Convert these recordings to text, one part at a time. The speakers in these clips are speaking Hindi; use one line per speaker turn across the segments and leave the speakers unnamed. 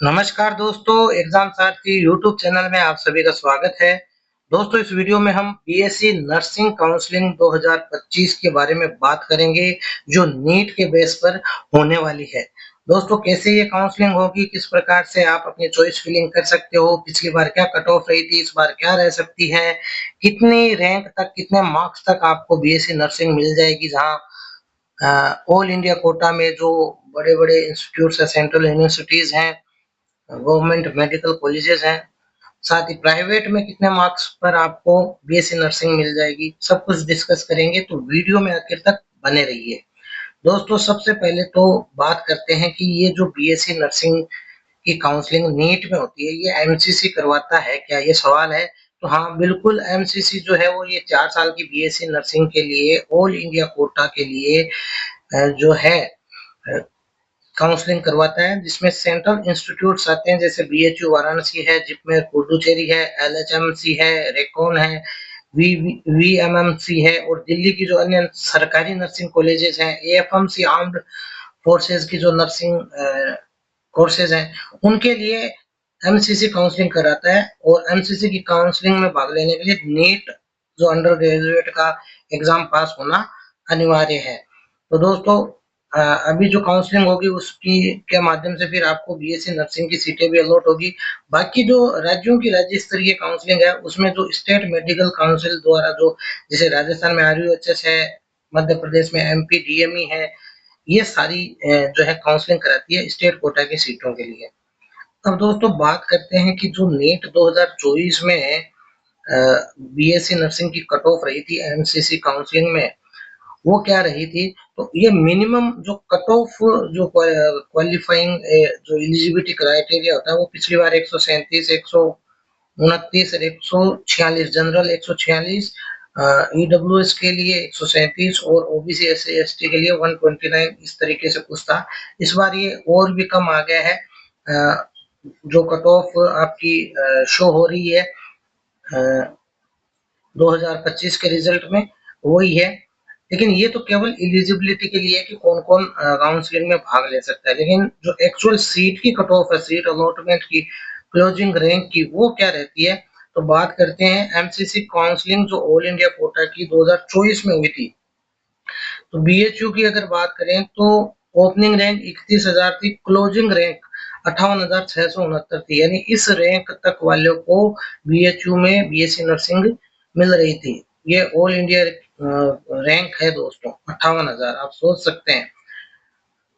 नमस्कार दोस्तों, एग्जाम सारथी यूट्यूब चैनल में आप सभी का स्वागत है। दोस्तों, इस वीडियो में हम बीएससी नर्सिंग काउंसलिंग 2025 के बारे में बात करेंगे, जो नीट के बेस पर होने वाली है। दोस्तों, कैसे ये काउंसलिंग होगी, किस प्रकार से आप अपनी चॉइस फिलिंग कर सकते हो, पिछली बार क्या कट ऑफ रही थी, इस बार क्या रह सकती है, कितनी रैंक तक, कितने मार्क्स तक आपको बीएससी नर्सिंग मिल जाएगी, जहाँ ऑल इंडिया कोटा में जो बड़े-बड़े इंस्टीट्यूट्स है, सेंट्रल यूनिवर्सिटीज हैं, गवर्नमेंट मेडिकल कॉलेजेस हैं, साथ ही प्राइवेट में कितने मार्क्स पर आपको बीएससी नर्सिंग मिल जाएगी, सब कुछ डिस्कस करेंगे, तो वीडियो में आखिर तक बने रहिए। दोस्तों, सबसे पहले तो बात करते हैं कि ये जो बीएससी नर्सिंग की काउंसलिंग नीट में होती है, ये एमसीसी करवाता है क्या, ये सवाल है। तो हाँ, बिल्कुल, एमसीसी जो है वो ये 4 साल की बीएससी नर्सिंग के लिए ऑल इंडिया कोटा के लिए जो है काउंसलिंग करवाता है, जिसमें सेंट्रल इंस्टीट्यूट्स आते हैं, जैसे बीएचयू वाराणसी है, जिपमेर पुडुचेरी है, एलएचएमसी है, रेकॉन है, वीएमएमसी है, और दिल्ली की जो अन्य सरकारी नर्सिंग कॉलेजेस हैं, एएफएमसी आर्म्ड फोर्सेस की जो नर्सिंग कोर्सेज हैं, उनके लिए एमसीसी काउंसलिंग कराता है। और एमसीसी की काउंसलिंग में भाग लेने के लिए नीट जो अंडर ग्रेजुएट का एग्जाम पास होना अनिवार्य है। तो दोस्तों, अभी जो काउंसलिंग होगी उसकी के माध्यम से फिर आपको बीएससी नर्सिंग की सीटें भी अलॉट होगी। बाकी जो राज्यों की राज्य स्तरीय काउंसलिंग है, उसमें जो स्टेट मेडिकल काउंसिल द्वारा, जो जैसे राजस्थान में आरयूएचएस है, मध्य प्रदेश में एमपी डीएमई है, ये सारी जो है काउंसलिंग कराती है स्टेट कोटा की सीटों के लिए। अब दोस्तों, बात करते हैं कि जो नीट 2024 में बीएससी नर्सिंग की कट ऑफ रही थी एमसीसी काउंसलिंग में, वो क्या रही थी। तो ये मिनिमम जो कट ऑफ, जो क्वालिफाइंग जो एलिजिबिलिटी क्राइटेरिया होता है, वो पिछली बार 137, 129 और 146, जनरल 146, ईडब्ल्यूएस के लिए 137 और ओबीसी एससी एसटी के लिए 129, इस तरीके से कुछ था। इस बार ये और भी कम आ गया है। जो कट ऑफ आपकी शो हो रही है 2025 के रिजल्ट में, वही है। लेकिन ये तो केवल एलिजिबिलिटी के लिए कि कौन कौन काउंसलिंग में भाग ले सकता है, लेकिन जो एक्चुअल सीट की कट ऑफ है, सीट अलॉटमेंट की, क्लोजिंग रैंक की, वो क्या रहती है। तो बात करते हैं एमसीसी काउंसलिंग जो ऑल इंडिया कोटा की 2024 में हुई थी। तो बीएचयू की अगर बात करें तो ओपनिंग रैंक 31,000 थी, क्लोजिंग रैंक 58,669 थी, यानी इस रैंक तक वालों को बीएचयू में बीएससी नर्सिंग मिल रही थी। ये ऑल इंडिया रैंक है दोस्तों, 58,000, आप सोच सकते हैं।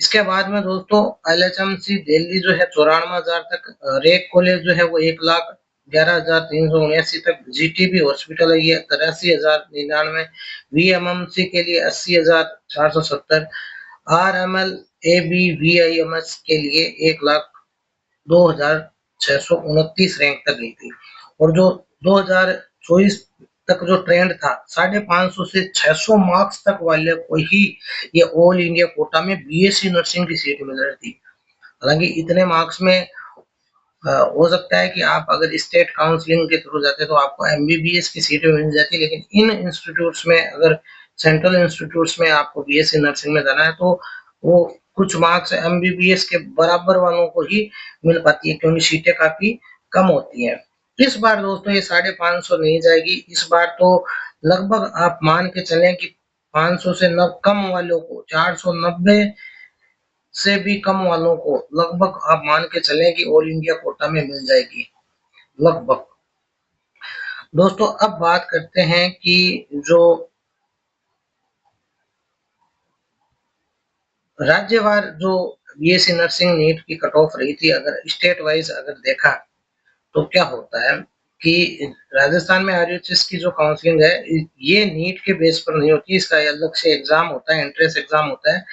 इसके बाद में दोस्तों एलएचएमसी दिल्ली जो है 94,000 तक, रेक कॉलेज जो है वो 1,11,379 तक, जीटीबी हॉस्पिटल है ये 83,099, वीएमएमसी के लिए 80,470, आरएमएल एबीवीआईएमएस के लिए 1,02,629 रैंक तक गई थी। और जो 2024 तक जो ट्रेंड था, 550 से 600 मार्क्स तक वाले को ही ये ऑल इंडिया कोटा में बीएससी नर्सिंग की सीट मिल रही थी। हालांकि इतने मार्क्स में हो सकता है कि आप अगर स्टेट काउंसलिंग के थ्रू जाते तो आपको एमबीबीएस की सीटें मिल जाती, लेकिन इन इंस्टीट्यूट्स में, अगर सेंट्रल इंस्टीट्यूट्स में आपको बीएससी नर्सिंग में जाना है, तो वो कुछ मार्क्स एमबीबीएस के बराबर वालों को ही मिल पाती है, क्योंकि सीटें काफी कम होती हैं। इस बार दोस्तों ये 550 नहीं जाएगी, इस बार तो लगभग आप मान के चलें कि 500 से न कम वालों को, 490 से भी कम वालों को लगभग आप मान के चलें कि ऑल इंडिया कोटा में मिल जाएगी लगभग। दोस्तों, अब बात करते हैं कि जो राज्यवार जो बीएससी नर्सिंग नीट की कट ऑफ रही थी, अगर स्टेट वाइज अगर देखा तो क्या होता है कि राजस्थान में आरयूएचएस की जो काउंसलिंग है, ये नीट के बेस पर नहीं होती, इसका अलग से एग्जाम होता है, एंट्रेंस एग्जाम होता है,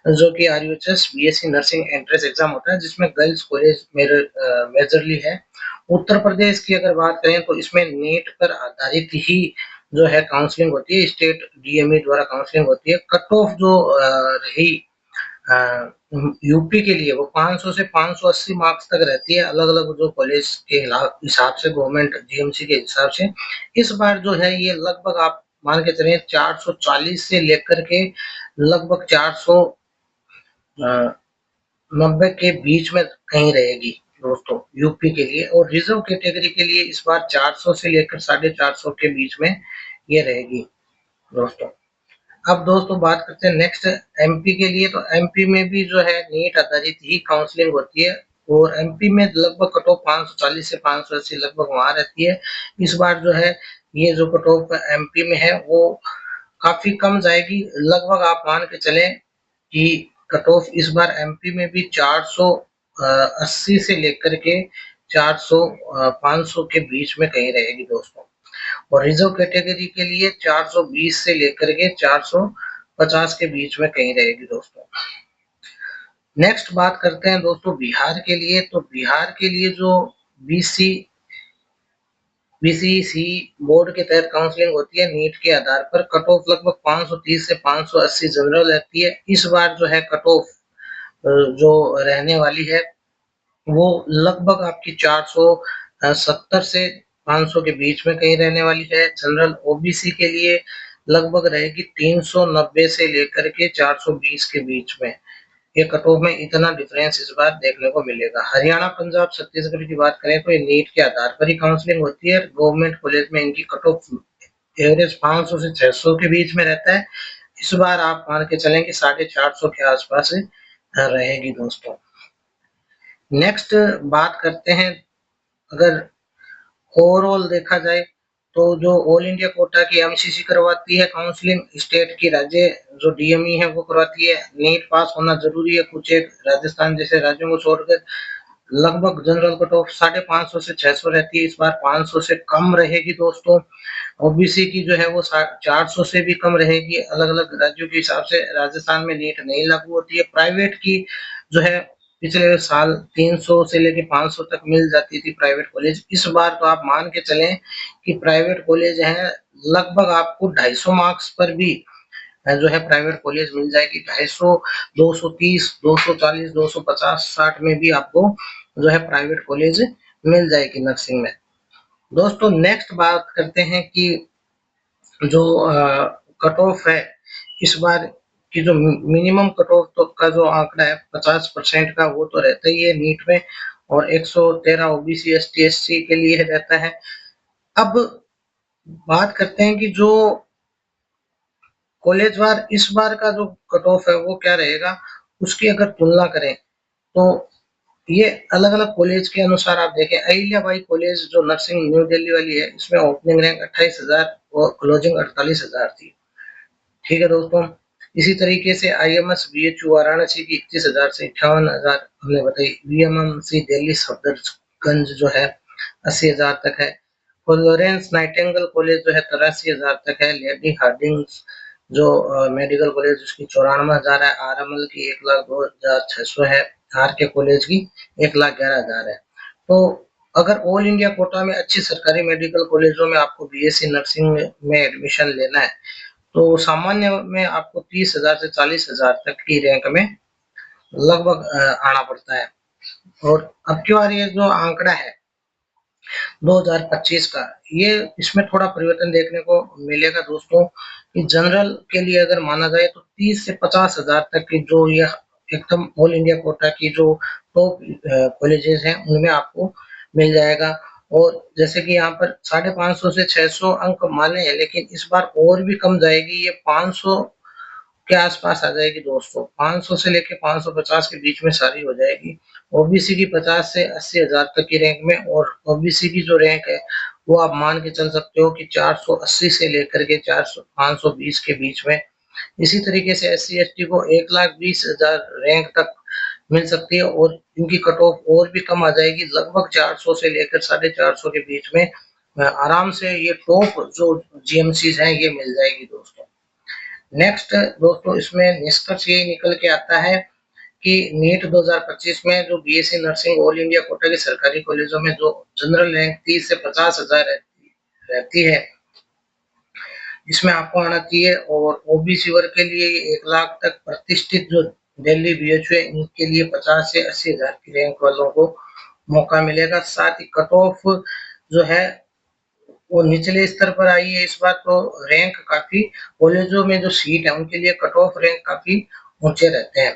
जो कि RUHS BSc nursing entrance exam होता है, जिसमें गर्ल्स कॉलेज मेजरली है। उत्तर प्रदेश की अगर बात करें तो इसमें नीट पर आधारित ही जो है काउंसलिंग होती है, स्टेट डीएमई द्वारा काउंसलिंग होती है। कट ऑफ जो रही यूपी के लिए, वो 500 से 580 मार्क्स तक रहती है, अलग अलग जो कॉलेज के हिसाब से, गवर्नमेंट जीएमसी के हिसाब से। इस बार जो है ये लगभग आप मान के चलें 440 से लेकर के लगभग 490 के बीच में कहीं रहेगी, दोस्तों यूपी के लिए, और रिजर्व कैटेगरी के लिए इस बार 400 से लेकर 450 के बीच में ये रहेगी दोस्तों। अब दोस्तों बात करते हैं नेक्स्ट एमपी के लिए। तो एमपी में भी जो है नीट आधारित ही काउंसलिंग होती है, और एमपी में लगभग कट ऑफ 540 से 580 लगभग वहां रहती है। इस बार जो है ये जो कट ऑफ एमपी में है वो काफी कम जाएगी, लगभग आप मान के चलें कि कट ऑफ इस बार एमपी में भी 480 से लेकर के 400 500 के बीच में कहीं रहेगी दोस्तों। और रिजर्व कैटेगरी के लिए 420 से लेकर के 450 के बीच में कहीं रहेगी दोस्तों। नेक्स्ट बात करते हैं दोस्तों बिहार के लिए। तो बिहार के लिए जो बीसी बीसीसी बोर्ड के तहत काउंसलिंग होती है नीट के आधार पर, कट ऑफ लगभग 530 से 580 जनरल रहती है। इस बार जो है कट ऑफ जो रहने वाली है वो लगभग आपकी 470 से 500 के बीच में कहीं रहने वाली है। जनरल ओबीसी के लिए लगभग रहेगी 390 से लेकर के 420 के बीच में। ये कट ऑफ में इतना डिफरेंस इस बार देखने को मिलेगा। हरियाणा, पंजाब, छत्तीसगढ़ की बात करें तो ये नीट के आधार पर ही काउंसलिंग होती है। गवर्नमेंट कॉलेज में इनकी कट ऑफ एवरेज 500 से 600 के बीच में रहता है। इस बार आप मान के चलें कि 450 के आसपास रहेगी दोस्तों। नेक्स्ट बात करते हैं, अगर ओवरऑल देखा जाए तो जो ऑल इंडिया कोटा की एमसीसी करवाती है काउंसलिंग, स्टेट की राज्य जो डीएमई है वो करवाती है। नीट पास होना जरूरी है, कुछ एक राजस्थान जैसे राज्यों को छोड़कर लगभग जनरल कट ऑफ 550 से 600 रहती है। इस बार 500 से कम रहेगी दोस्तों। ओबीसी की जो है वो 400 से भी कम रहेगी। अलग अलग राज्यों के हिसाब से राजस्थान में नीट नहीं लागू होती है। प्राइवेट की जो है पिछले साल 300 से लेके 500 तक मिल जाती थी प्राइवेट कॉलेज। इस बार तो आप मान के चलें कि प्राइवेट कॉलेज है लगभग आपको 250 मार्क्स पर भी जो है प्राइवेट कॉलेज मिल जाएगी। 250, 230, 240, 250, 60 में भी आपको जो है प्राइवेट कॉलेज मिल जाएगी नर्सिंग में दोस्तों। नेक्स्ट बात करते हैं कि जो कट ऑफ है इस बार की, जो मिनिमम कट ऑफ तो का जो आंकड़ा है 50% का, वो तो रहता ही है नीट में, और 113 ओबीसी एसटी एससी के लिए रहता है। अब बात करते हैं कि जो कॉलेज वार इस बार का जो कट ऑफ है वो क्या रहेगा, उसकी अगर तुलना करें तो ये अलग अलग कॉलेज के अनुसार आप देखें। अहिल्याबाई कॉलेज जो नर्सिंग न्यू दिल्ली वाली है, इसमें ओपनिंग रैंक 28,000 और क्लोजिंग 48,000 थी। ठीक है दोस्तों। इसी तरीके से IMS BHU वाराणसी की 21,000 से 58,000 हमने बताई। VMMC दिल्ली सफदरगंज जो है 80,000 तक है। और लॉरेंस नाइटिंगेल कॉलेज जो है 83,000 तक है। लेडी हार्डिंग्स जो मेडिकल कॉलेज उसकी 94,000 है। RML की 1,02,600 है। RK कॉलेज की 1,11,000 है। तो अगर ऑल इंडिया कोटा में अच्छी सरकारी मेडिकल कॉलेजों में आपको BSc नर्सिंग में एडमिशन लेना है तो सामान्य में आपको 30,000 से 40,000 तक की रैंक में लगभग आना पड़ता है। और अब की बार ये जो आंकड़ा है 2025 का, ये इसमें थोड़ा परिवर्तन देखने को मिलेगा दोस्तों। कि जनरल के लिए अगर माना जाए तो 30 से 50,000 तक की जो ये एकदम ऑल इंडिया कोटा की जो टॉप कॉलेजेस हैं उनमें आपको मिल जाएगा। और जैसे कि यहाँ पर 550 से 600 अंक माने हैं, लेकिन इस बार और भी कम जाएगी, ये 500 के आसपास आ जाएगी दोस्तों। 500 से लेके 550 के बीच में सारी हो जाएगी। ओबीसी की 50 से 80,000 तक की रैंक में, और ओबीसी की जो रैंक है वो आप मान के चल सकते हो कि 480 से लेकर के 520 के बीच में। इसी तरीके से SC ST को 1,20,000 रैंक तक मिल सकती है, और इनकी कट ऑफ और भी कम आ जाएगी, लगभग 400 से लेकर 450 के बीच में आराम से ये टॉप जो GMCs हैं ये मिल जाएगी दोस्तों। नेक्स्ट दोस्तों इसमें निष्कर्ष ये निकल के आता है कि नीट 2025 में जो BSc nursing all India quota के सरकारी कॉलेजों में जो जनरल रैंक 30 से 50,000 रहती है, इसमें आपको आना चाहिए। और ओबीसी वर्ग के लिए 1 लाख तक प्रतिष्ठित जो दिल्ली BHU है, इनके लिए 50 से 80,000 की रैंक वालों को मौका मिलेगा। साथ ही कट ऑफ जो है वो निचले स्तर पर आई है इस बार, तो रैंक काफी कॉलेजों में जो सीट है उनके लिए कट ऑफ रैंक काफी ऊंचे रहते हैं।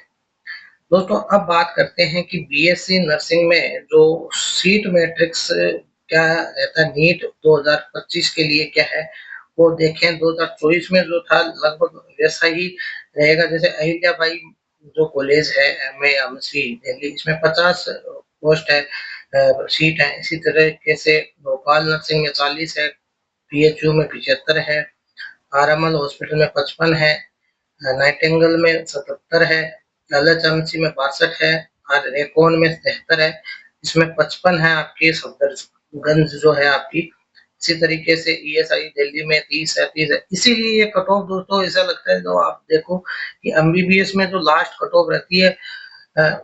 दोस्तों अब बात करते हैं कि बीएससी नर्सिंग में जो सीट मैट्रिक्स क्या रहता है, नीट 2025 के लिए क्या है वो देखें। 2024 में जो था लगभग वैसा ही रहेगा। जैसे अहिल्याबाई जो कॉलेज है एमए दिल्ली, इसमें 50 पोस्ट है, सीट है। इसी तरीके से भोपाल नर्सिंग में 40 है, पीएचयू में 75 है, आरएमएल हॉस्पिटल में 55 है, नाइटिंगेल में 77 है, एलएचएमसी में 62 है और रेकॉन में 73 है। इसमें 55 है आपकी सफदरगंज जो है आपकी। इसी तरीके से ईएसआई दिल्ली में 30 है। इसीलिए ये कट ऑफ दोस्तों ऐसा लगता है, जो आप देखो कि एमबीबीएस में जो लास्ट कट ऑफ रहती है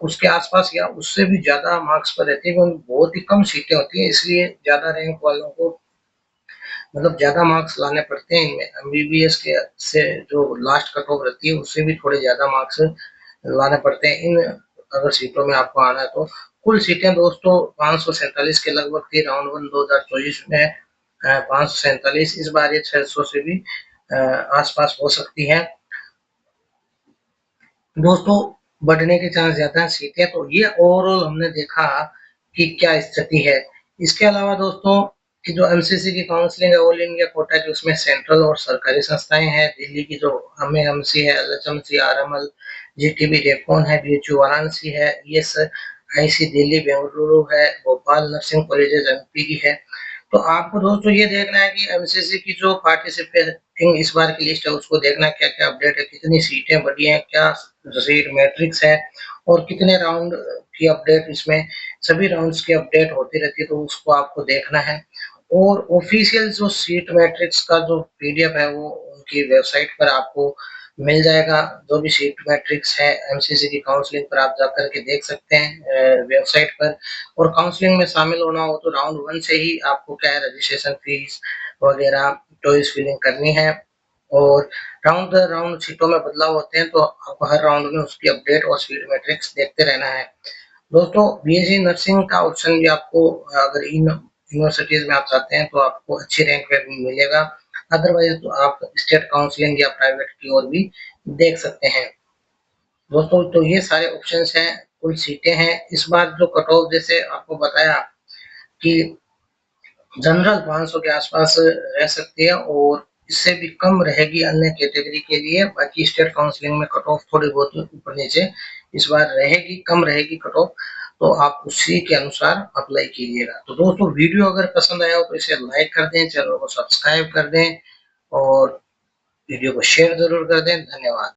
उसके आसपास या उससे भी ज्यादा मार्क्स पर रहती है, क्योंकि बहुत ही कम सीटें होती हैं, इसलिए ज्यादा रैंक वालों को मतलब ज्यादा मार्क्स लाने पड़ते हैं इनमें। एमबीबीएस के से जो लास्ट कट ऑफ रहती है उससे भी थोड़े ज्यादा मार्क्स लाने पड़ते हैं इन अगर सीटों में आपको आना है तो। कुल सीटें दोस्तों 547 के लगभग थी राउंड वन 2024 में, 547। इस बार ये 600 से भी आसपास हो सकती है दोस्तों, बढ़ने के चांस ज्यादा है सीटें। तो ये ओवरऑल हमने देखा कि क्या स्थिति है। इसके अलावा दोस्तों कि जो एमसीसी की काउंसलिंग है ऑल इंडिया कोटा की, उसमें सेंट्रल और सरकारी संस्थाएं हैं। दिल्ली की जो हमें एमसी है, एलएचएमसी, आरएमएल, जीटीबी, रेकॉन है, बीएचयू वाराणसी है, ईएस आईसी दिल्ली बेंगलुरु है, भोपाल नर्सिंग कॉलेजेस एमपी की है। तो आपको दोस्तों ये देखना है कि एमसीसी की जो पार्टिसिपेटिंग इस बार की लिस्ट है उसको देखना है क्या क्या अपडेट है, कितनी सीटें बढ़ी हैं, क्या सीट मैट्रिक्स है और कितने राउंड की अपडेट, इसमें सभी राउंड्स की अपडेट होती रहती है, तो उसको आपको देखना है। और ऑफिशियल जो सीट मैट्रिक्स का जो पीडीएफ है वो उनकी वेबसाइट पर आपको मिल जाएगा। जो भी सीट मैट्रिक्स है एमसीसी की काउंसलिंग पर आप जाकर के देख सकते हैं वेबसाइट पर। और काउंसलिंग में शामिल होना हो तो राउंड वन से ही आपको क्या है रजिस्ट्रेशन फीस वगैरह चॉइस फिलिंग करनी है। और राउंड दर राउंड सीटों में बदलाव होते हैं, तो आपको हर राउंड में उसकी अपडेट और सीट मैट्रिक्स देखते रहना है। दोस्तों बीएससी नर्सिंग का ऑप्शन भी आपको अगर इन यूनिवर्सिटीज में आप चाहते हैं तो आपको अच्छी रैंक पे भी मिलेगा। अदरवाइज तो आप स्टेट काउंसलिंग या प्राइवेट की ओर भी देख सकते हैं। दोस्तों तो ये सारे ऑप्शंस हैं, कुल सीटें हैं। इस बार जो कट ऑफ जैसे आपको बताया कि जनरल 500 के आसपास रह सकती है और इससे भी कम रहेगी अन्य कैटेगरी के लिए। बाकी स्टेट काउंसलिंग में कट ऑफ थोड़ी बहुत ऊपर नीचे इस बार रहेगी, कम रहेगी कट ऑफ, तो आप उसी के अनुसार अप्लाई कीजिएगा। तो दोस्तों वीडियो अगर पसंद आया हो तो इसे लाइक कर दें, चैनल को सब्सक्राइब कर दें और वीडियो को शेयर जरूर कर दें। धन्यवाद।